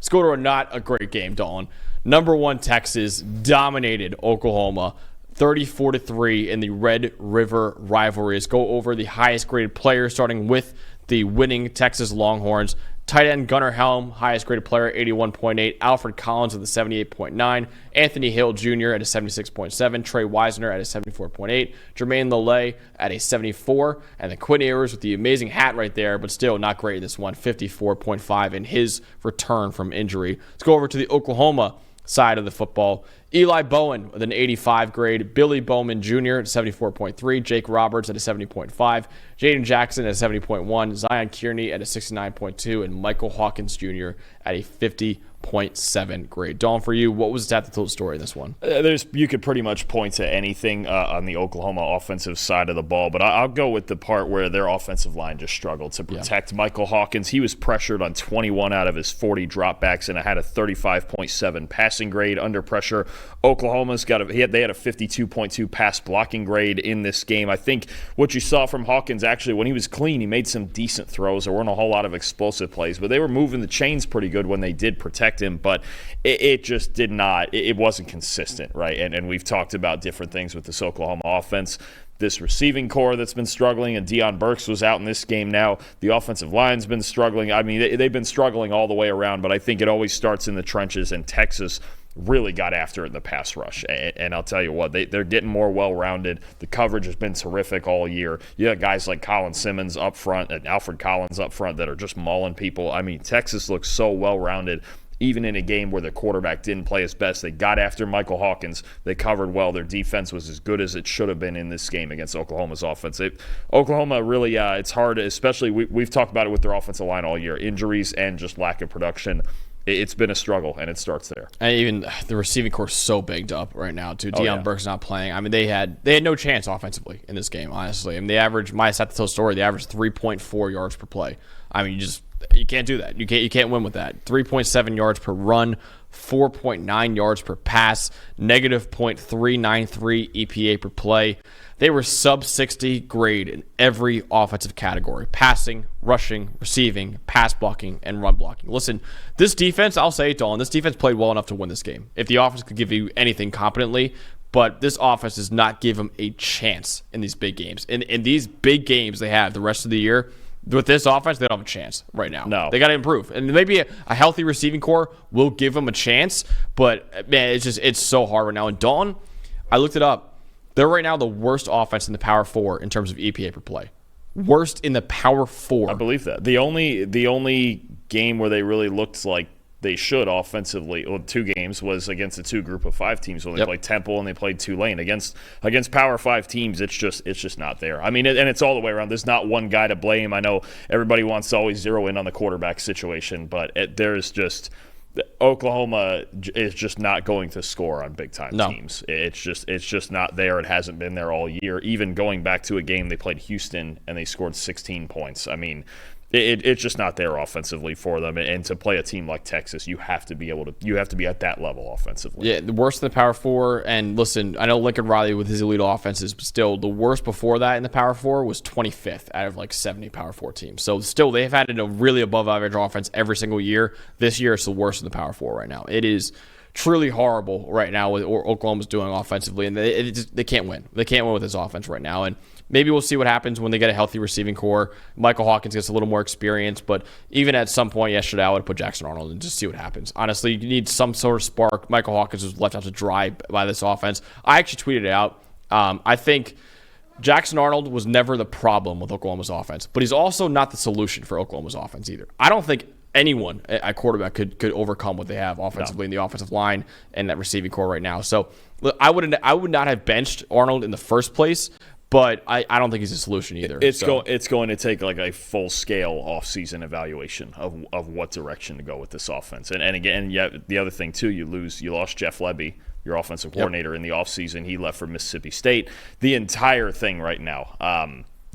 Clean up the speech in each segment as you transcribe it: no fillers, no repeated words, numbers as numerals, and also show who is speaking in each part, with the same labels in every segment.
Speaker 1: Let's go to not a great game, Dalton. Number 1 Texas dominated Oklahoma 34-3 in the Red River Rivalry. Let's go over the highest graded players, starting with the winning Texas Longhorns. Tight end Gunnar Helm, highest graded player, 81.8. Alfred Collins with a 78.9. Anthony Hill Jr. at a 76.7. Trey Wisner at a 74.8. Jermaine Lele at a 74. And then Quinn Ewers with the amazing hat right there, but still not great this one, 54.5 in his return from injury. Let's go over to the Oklahoma side of the football. Eli Bowen with an 85 grade, Billy Bowman Jr. at 74.3, Jake Roberts at a 70.5, Jaden Jackson at a 70.1, Zion Kearney at a 69.2, and Michael Hawkins Jr. at a 50.7 grade. Dawn, for you, what was the stat that told the story in this one?
Speaker 2: You could pretty much point to anything on the Oklahoma offensive side of the ball, but I'll go with the part where their offensive line just struggled to protect Michael Hawkins. He was pressured on 21 out of his 40 dropbacks and had a 35.7 passing grade under pressure. Oklahoma's they had a 52.2 pass blocking grade in this game. I think what you saw from Hawkins, actually, when he was clean, he made some decent throws. There weren't a whole lot of explosive plays, but they were moving the chains pretty good when they did protect him, but it just did not, it wasn't consistent, right? And we've talked about different things with this Oklahoma offense. This receiving core that's been struggling, and Deion Burks was out in this game now. The offensive line's been struggling. I mean, they've been struggling all the way around, but I think it always starts in the trenches, and Texas really got after it in the pass rush. And I'll tell you what, they're getting more well-rounded. The coverage has been terrific all year. You have guys like Colin Simmons up front and Alfred Collins up front that are just mauling people. I mean, Texas looks so well-rounded. Even in a game where the quarterback didn't play his best, they got after Michael Hawkins. They covered well. Their defense was as good as it should have been in this game against Oklahoma's offense. Oklahoma really, it's hard, especially we've talked about it with their offensive line all year. Injuries and just lack of production. It's been a struggle, and it starts there.
Speaker 1: And even the receiving core is so banged up right now, too. Deion Burke's not playing. I mean, they had no chance offensively in this game, honestly. I mean, my stat to tell story, they averaged 3.4 yards per play. I mean, you can't do that. You can't win with that. 3.7 yards per run, 4.9 yards per pass, negative .393 EPA per play. They were sub-60 grade in every offensive category: passing, rushing, receiving, pass blocking, and run blocking. Listen, this defense, I'll say it, Dawn, this defense played well enough to win this game. If the offense could give you anything competently, but this offense does not give them a chance in these big games. In these big games they have the rest of the year, with this offense, they don't have a chance right now.
Speaker 2: No.
Speaker 1: They got to improve. And maybe a healthy receiving core will give them a chance, but, man, it's so hard right now. And Dawn, I looked it up. They're right now the worst offense in the Power 4 in terms of EPA per play. Worst in the Power 4.
Speaker 2: I believe that. The only game where they really looked like they should offensively, well, 2 games, was against the 2 group of 5 teams when they played Temple and they played Tulane. Against Power 5 teams, it's just not there. I mean, and it's all the way around. There's not one guy to blame. I know everybody wants to always zero in on the quarterback situation, but there's just Oklahoma is just not going to score on big-time teams. It's just not there. It hasn't been there all year. Even going back to a game they played Houston and they scored 16 points. I mean, it's just not there offensively for them. And to play a team like Texas, you have to be at that level offensively.
Speaker 1: Yeah, the worst in the Power 4. And listen, I know Lincoln Riley with his elite offenses, but still the worst before that in the Power 4 was 25th out of like 70 Power 4 teams. So still they've had a really above average offense every single year. This year it's the worst in the Power 4 right now. It is truly horrible right now what Oklahoma's doing offensively, and they can't win. They can't win with this offense right now. And maybe we'll see what happens when they get a healthy receiving core. Michael Hawkins gets a little more experience, but even at some point yesterday, I would have put Jackson Arnold and just see what happens. Honestly, you need some sort of spark. Michael Hawkins was left out to dry by this offense. I actually tweeted it out. I think Jackson Arnold was never the problem with Oklahoma's offense, but he's also not the solution for Oklahoma's offense either. I don't think anyone at quarterback could overcome what they have offensively in the offensive line and that receiving core right now. So I would not have benched Arnold in the first place, but I don't think he's a solution either.
Speaker 2: It's going to take like a full-scale off-season evaluation of what direction to go with this offense. And again, the other thing too, you lost Jeff Lebby, your offensive coordinator, in the offseason. He left for Mississippi State. The entire thing right now,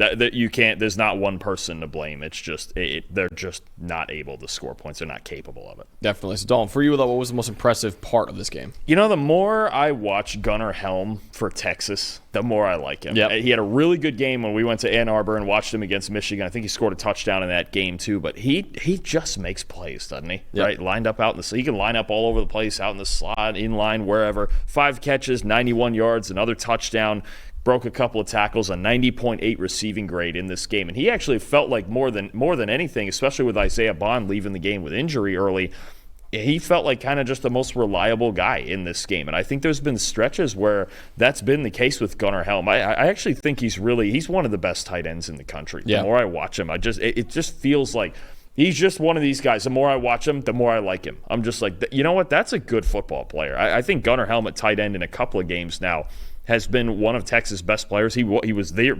Speaker 2: That you can't. There's not one person to blame. It's just they're just not able to score points. They're not capable of it.
Speaker 1: Definitely. So, Dalton, for you, though, what was the most impressive part of this game?
Speaker 2: The more I watch Gunnar Helm for Texas, the more I like him.
Speaker 1: Yep.
Speaker 2: He had a really good game when we went to Ann Arbor and watched him against Michigan. I think he scored a touchdown in that game too. But he just makes plays, doesn't he?
Speaker 1: Yep.
Speaker 2: Right, lined up out in the. He can line up all over the place, out in the slot, in line, wherever. 5 catches, 91 yards, another touchdown. Broke a couple of tackles, a 90.8 receiving grade in this game. And he actually felt like more than anything, especially with Isaiah Bond leaving the game with injury early, he felt like kind of just the most reliable guy in this game. And I think there's been stretches where that's been the case with Gunnar Helm. I actually think he's one of the best tight ends in the country.
Speaker 1: Yeah.
Speaker 2: The more I watch him, it just feels like he's just one of these guys. The more I watch him, the more I like him. I'm just like, you know what? That's a good football player. I think Gunnar Helm at tight end in a couple of games now has been one of Texas' best players. He was their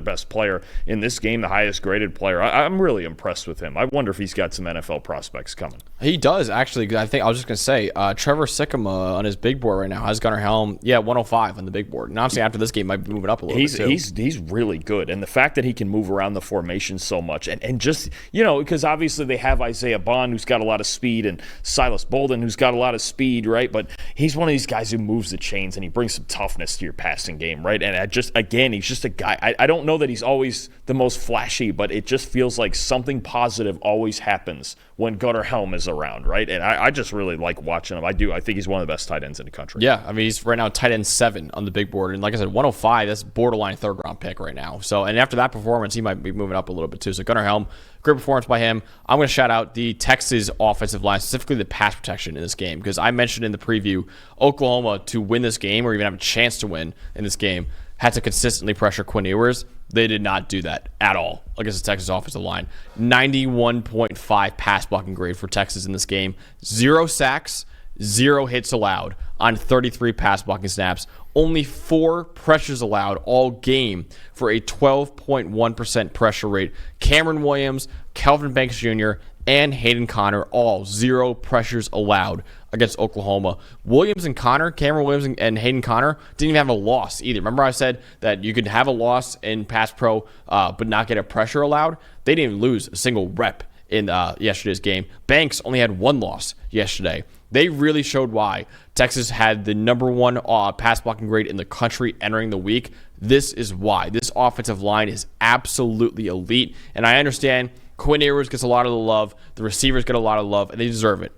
Speaker 2: best player in this game, the highest graded player. I'm really impressed with him. I wonder if he's got some NFL prospects coming.
Speaker 1: He does, actually. I think I was just going to say, Trevor Sikkema on his big board right now has Gunnar Helm, 105 on the big board. And honestly, after this game, might be moving up a little bit too.
Speaker 2: He's really good. And the fact that he can move around the formation so much and just, because obviously they have Isaiah Bond, who's got a lot of speed, and Silas Bolden, who's got a lot of speed, right? But he's one of these guys who moves the chains and he brings some toughness to your passing game, right? And he's just a guy. I don't know that he's always the most flashy, but it just feels like something positive always happens when Gunnar Helm is around, right? And I just really like watching him. I do. I think he's one of the best tight ends in the country.
Speaker 1: Yeah, I mean, he's right now tight end 7 on the big board. And like I said, 105, that's borderline third-round pick right now. So, and after that performance, he might be moving up a little bit too. So Gunnar Helm, great performance by him. I'm going to shout out the Texas offensive line, specifically the pass protection in this game, because I mentioned in the preview, Oklahoma, to win this game or even have a chance to win in this game, had to consistently pressure Quinn Ewers. They did not do that at all against the Texas offensive line. 91.5 pass blocking grade for Texas in this game. 0 sacks, 0 hits allowed on 33 pass blocking snaps. Only 4 pressures allowed all game for a 12.1% pressure rate. Cameron Williams, Kelvin Banks Jr., and Hayden Conner, all 0 pressures allowed against Oklahoma. Cameron Williams and Hayden Conner didn't even have a loss either. Remember I said that you could have a loss in pass pro but not get a pressure allowed? They didn't even lose a single rep in yesterday's game. Banks only had 1 loss yesterday. They really showed why Texas had the number 1 pass blocking grade in the country entering the week. This is why. This offensive line is absolutely elite. And I understand Quinn Ewers gets a lot of the love. The receivers get a lot of love, and they deserve it.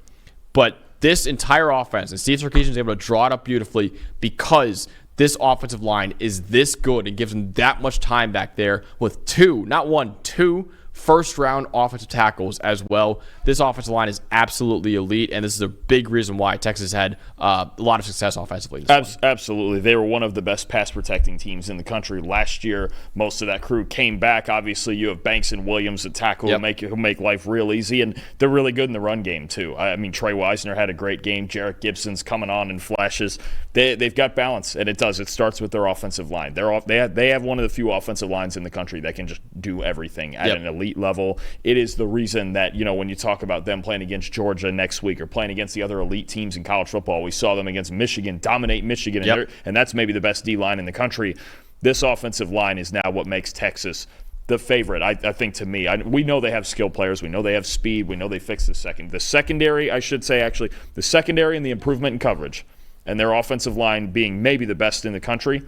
Speaker 1: But this entire offense, and Steve Sarkisian is able to draw it up beautifully because this offensive line is this good and gives them that much time back there with 2, not 1, 2 first-round offensive tackles as well. This offensive line is absolutely elite, and this is a big reason why Texas had a lot of success offensively.
Speaker 2: Absolutely. They were one of the best pass-protecting teams in the country last year. Most of that crew came back. Obviously, you have Banks and Williams at tackle who make life real easy, and they're really good in the run game, too. I mean, Trey Wisner had a great game. Jarek Gibson's coming on in flashes. They've got balance, and it does. It starts with their offensive line. They have one of the few offensive lines in the country that can just do everything at an elite level. It is the reason that, when you talk about them playing against Georgia next week or playing against the other elite teams in college football, we saw them against Michigan dominate Michigan, and that's maybe the best D-line in the country. This offensive line is now what makes Texas the favorite, I think, to me. We know they have skill players. We know they have speed. We know they fixed the secondary, I should say, actually. The secondary and the improvement in coverage and their offensive line being maybe the best in the country,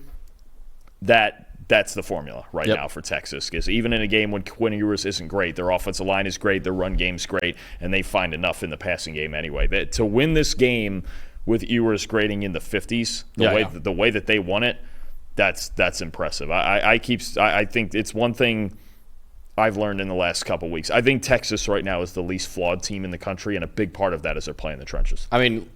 Speaker 2: that's the formula right now for Texas. Because even in a game when Quinn Ewers isn't great, their offensive line is great, their run game's great, and they find enough in the passing game anyway. To win this game with Ewers grading in the 50s, the way that they won it, that's impressive. I think it's one thing I've learned in the last couple weeks. I think Texas right now is the least flawed team in the country, and a big part of that is they're playing the trenches.
Speaker 1: I mean,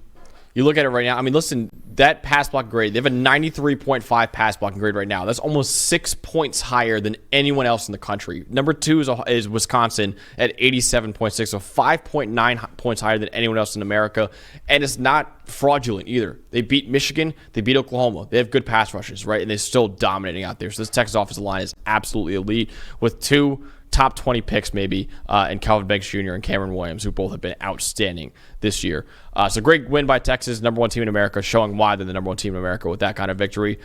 Speaker 1: you look at it right now. I mean, listen, that pass block grade, they have a 93.5 pass blocking grade right now. That's almost 6 points higher than anyone else in the country. Number 2 is Wisconsin at 87.6, so 5.9 points higher than anyone else in America. And it's not fraudulent either. They beat Michigan. They beat Oklahoma. They have good pass rushes, right? And they're still dominating out there. So this Texas offensive line is absolutely elite with 2 top 20 picks maybe, and Calvin Banks Jr. and Cameron Williams, who both have been outstanding this year. So great win by Texas, number 1 team in America, showing why they're the number 1 team in America with that kind of victory.